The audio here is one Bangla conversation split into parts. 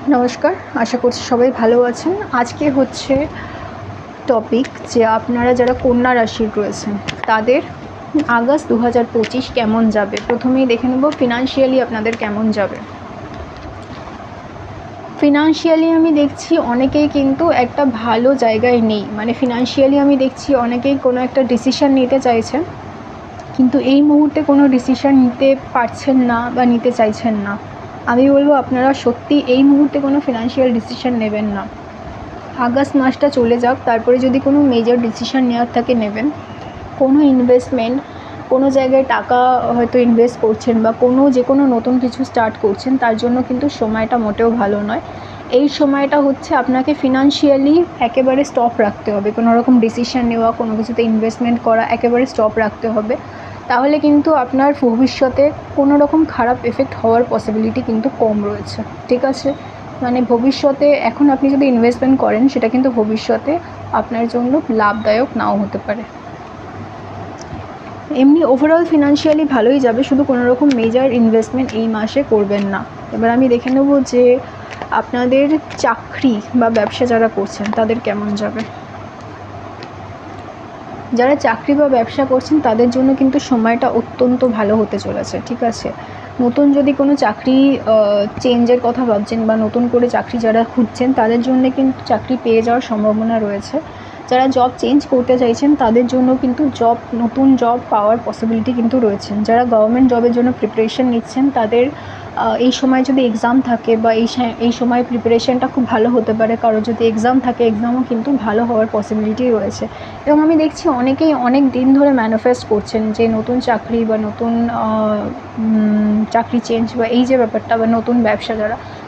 নমস্কার, আশা করছি সবাই ভালো আছেন। আজকে হচ্ছে টপিক যে আপনারা যারা কন্যা রাশির রয়েছেন তাদের আগস্ট 2025 কেমন যাবে। প্রথমেই দেখে নেব ফিনান্সিয়ালি আপনাদের কেমন যাবে। ফিনান্সিয়ালি আমি দেখছি অনেকেই কিন্তু একটা ভালো জায়গায় নেই, মানে ফিনান্সিয়ালি আমি দেখছি অনেকেই কোনো একটা ডিসিশান নিতে চাইছেন, কিন্তু এই মুহূর্তে কোনো ডিসিশান নিতে পারছেন না বা নিতে চাইছেন না। আমি বলবো আপনারা সত্যি এই মুহূর্তে কোনো ফিনান্সিয়াল ডিসিশান নেবেন না। আগস্ট মাসটা চলে যাক, তারপরে যদি কোনো মেজর ডিসিশান নেওয়ার থাকে নেবেন। কোনো ইনভেস্টমেন্ট, কোনো জায়গায় টাকা হয়তো ইনভেস্ট করছেন বা যে কোনো নতুন কিছু স্টার্ট করছেন, তার জন্য কিন্তু সময়টা মোটেও ভালো নয়। এই সময়টা হচ্ছে আপনাকে ফিনান্সিয়ালি একেবারে স্টপ রাখতে হবে। কোনো রকম ডিসিশান নেওয়া, কোনো কিছুতে ইনভেস্টমেন্ট করা একেবারে স্টপ রাখতে হবে। তাহলে কিন্তু আপনার ভবিষ্যতে কোনো রকম খারাপ এফেক্ট হওয়ার পসিবিলিটি কিন্তু কম রয়েছে, ঠিক আছে? মানে ভবিষ্যতে এখন আপনি যদি ইনভেস্টমেন্ট করেন সেটা কিন্তু ভবিষ্যতে আপনার জন্য লাভদায়ক নাও হতে পারে। এমনি ওভারঅল ফিনান্সিয়ালি ভালোই যাবে, শুধু কোনো রকম মেজর ইনভেস্টমেন্ট এই মাসে করবেন না। এবার আমি দেখে নেব যে আপনাদের চাকরি বা ব্যবসা যারা করছেন তাদের কেমন যাবে। যারা চাকরি বা ব্যবসা করছেন তাদের জন্য কিন্তু সময়টা অত্যন্ত ভালো হতে চলেছে, ঠিক আছে? নতুন যদি কোনো চাকরি চেঞ্জের কথা ভাবছেন বা নতুন করে চাকরি যারা খুঁজছেন তাদের জন্য কিন্তু চাকরি পেয়ে যাওয়ার সম্ভাবনা রয়েছে। যারা জব চেঞ্জ করতে চাইছেন তাদের জন্য কিন্তু নতুন জব পাওয়ার পসিবিলিটি কিন্তু রয়েছে। যারা গভর্নমেন্ট জবের জন্য প্রিপারেশন নিচ্ছেন তাদের এই সময় যদি এক্সাম থাকে বা এই সময় প্রিপারেশনটা খুব ভালো হতে পারে। কারো যদি এক্সাম থাকে, এক্সামও কিন্তু ভালো হওয়ার পসিবিলিটি রয়েছে। এবং আমি দেখছি অনেকেই অনেক দিন ধরে ম্যানিফেস্ট করছেন যে নতুন চাকরি বা নতুন চাকরি চেঞ্জ বা এই যে ব্যাপারটা বা নতুন ব্যবসা,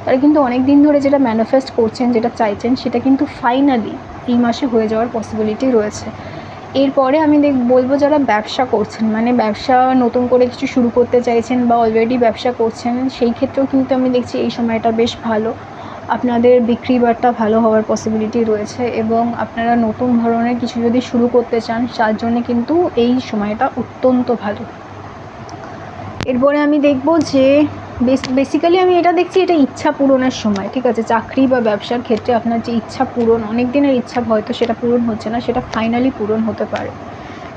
তারা কিন্তু অনেক দিন ধরে যেটা ম্যানিফেস্ট করছেন, যেটা চাইছেন, সেটা কিন্তু ফাইনালি এই মাসে হয়ে যাওয়ার পসিবিলিটি রয়েছে। এরপরে আমি বলবো যারা ব্যবসা করছেন, মানে ব্যবসা নতুন করে কিছু শুরু করতে চাইছেন বা অলরেডি ব্যবসা করছেন, সেই ক্ষেত্রেও কিন্তু আমি দেখছি এই সময়টা বেশ ভালো। আপনাদের বিক্রি বাট্টা ভালো হওয়ার পসিবিলিটি রয়েছে এবং আপনারা নতুন ধরনের কিছু যদি শুরু করতে চান তার জন্য কিন্তু এই সময়টা অত্যন্ত ভালো। এরপরে আমি দেখব যে বেসিক্যালি আমি এটা দেখছি এটা ইচ্ছা পূরণের সময়, ঠিক আছে? চাকরি বা ব্যবসার ক্ষেত্রে আপনার যে ইচ্ছা পূরণ, অনেক দিনের ইচ্ছা হয়তো সেটা পূরণ হচ্ছে না, সেটা ফাইনালি পূরণ হতে পারে।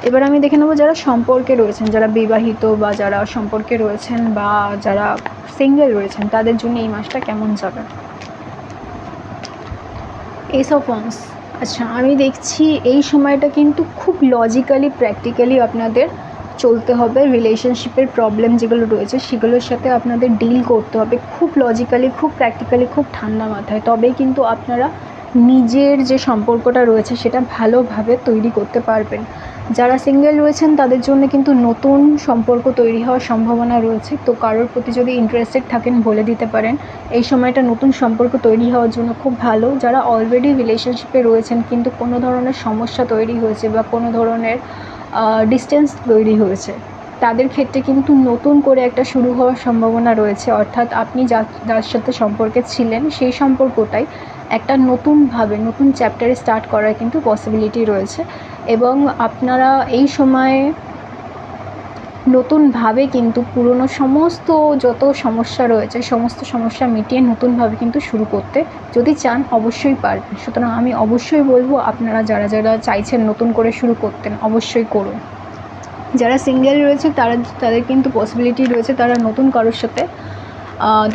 এবার আমি দেখে নেবো যারা সম্পর্কে রয়েছেন, যারা বিবাহিত বা যারা সম্পর্কে রয়েছেন বা যারা সিঙ্গেল রয়েছেন তাদের জন্য এই মাসটা কেমন যাবে। S of wands. আচ্ছা, আমি দেখছি এই সময়টা কিন্তু খুব লজিক্যালি প্র্যাকটিক্যালি আপনাদের চলতে হবে। রিলেশনশিপের প্রবলেম যেগুলো রয়েছে সেগুলোর সাথে আপনাদের ডিল করতে হবে খুব লজিক্যালি, খুব প্র্যাকটিক্যালি, খুব ঠান্ডা মাথায়। তবেই কিন্তু আপনারা নিজের যে সম্পর্কটা রয়েছে সেটা ভালোভাবে তৈরি করতে পারবেন। যারা সিঙ্গেল রয়েছেন তাদের জন্য কিন্তু নতুন সম্পর্ক তৈরি হওয়ার সম্ভাবনা রয়েছে। তো কারোর প্রতি যদি ইন্টারেস্টেড থাকেন বলে দিতে পারেন। এই সময়টা নতুন সম্পর্ক তৈরি হওয়ার জন্য খুব ভালো। যারা অলরেডি রিলেশনশিপে রয়েছেন কিন্তু কোনো ধরনের সমস্যা তৈরি হয়েছে বা কোনো ধরনের ডিস্টেন্স তৈরি হয়েছে, তাদের ক্ষেত্রে কিন্তু নতুন করে একটা শুরু হওয়ার সম্ভাবনা রয়েছে। অর্থাৎ আপনি যার সাথে সম্পর্কে ছিলেন সেই সম্পর্কটাই একটা নতুনভাবে নতুন চ্যাপ্টারে স্টার্ট করার কিন্তু পসিবিলিটি রয়েছে। এবং আপনারা এই সময়ে নতুনভাবে কিন্তু পুরনো সমস্ত যত সমস্যা রয়েছে সমস্ত সমস্যা মিটিয়ে নতুনভাবে কিন্তু শুরু করতে যদি চান অবশ্যই পারবেন। সুতরাং আমি অবশ্যই বলবো আপনারা যারা যারা চাইছেন নতুন করে শুরু করতেন অবশ্যই করুন। যারা সিঙ্গেল রয়েছে তাদের কিন্তু পসিবিলিটি রয়েছে তারা নতুন কারোর সাথে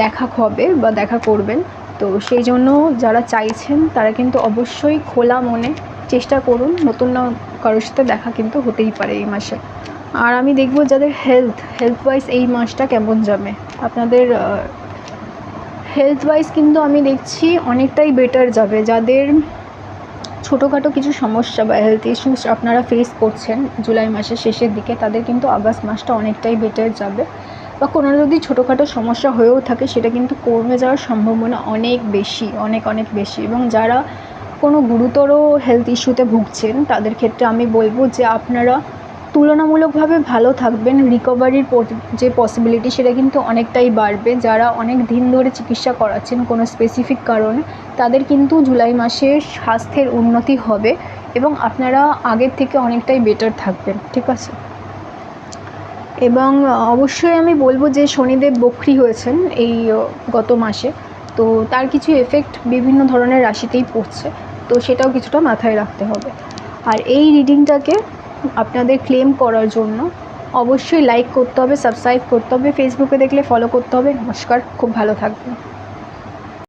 দেখা হবে বা দেখা করবেন। তো সেই জন্য যারা চাইছেন তারা কিন্তু অবশ্যই খোলা মনে চেষ্টা করুন, নতুন কারোর সাথে দেখা কিন্তু হতেই পারে এই মাসে। আর আমি দেখব যাদের হেলথ ওয়াইজ এই মাসটা কেমন যাবে। আপনাদের হেলথ ওয়াইজ কিন্তু আমি দেখছি অনেকটাই বেটার যাবে। যাদের ছোটোখাটো কিছু সমস্যা বা হেলথ ইস্যুস আপনারা ফেস করছেন জুলাই মাসের শেষের দিকে, তাদের কিন্তু আগস্ট মাসটা অনেকটাই বেটার যাবে। বা কোনো যদি ছোটোখাটো সমস্যা হয়েও থাকে সেটা কিন্তু কমে যাওয়ার সম্ভাবনা অনেক বেশি, অনেক অনেক বেশি। এবং যারা কোনো গুরুতর হেলথ ইস্যুতে ভুগছেন তাদের ক্ষেত্রে আমি বলবো যে আপনারা তুলনামূলকভাবে ভালো থাকবেন। রিকভারির যে পসিবিলিটি সেটা কিন্তু অনেকটাই বাড়বে। যারা অনেক দিন ধরে চিকিৎসা করাচ্ছেন কোনো স্পেসিফিক কারণে, তাদের কিন্তু জুলাই মাসে স্বাস্থ্যের উন্নতি হবে এবং আপনারা আগের থেকে অনেকটাই বেটার থাকবেন, ঠিক আছে? এবং অবশ্যই আমি বলবো যে শনিদেব বক্রী হয়েছেন এই গত মাসে। তো তার কিছু এফেক্ট বিভিন্ন ধরনের রাশিতেই পড়ছে, তো সেটাও কিছুটা মাথায় রাখতে হবে। আর এই রিডিংটাকে আপনাদের ক্লেম করার জন্য অবশ্যই লাইক করতে হবে, সাবস্ক্রাইব করতে হবে, ফেসবুকে দেখলে ফলো করতে হবে। নমস্কার, খুব ভালো থাকবেন।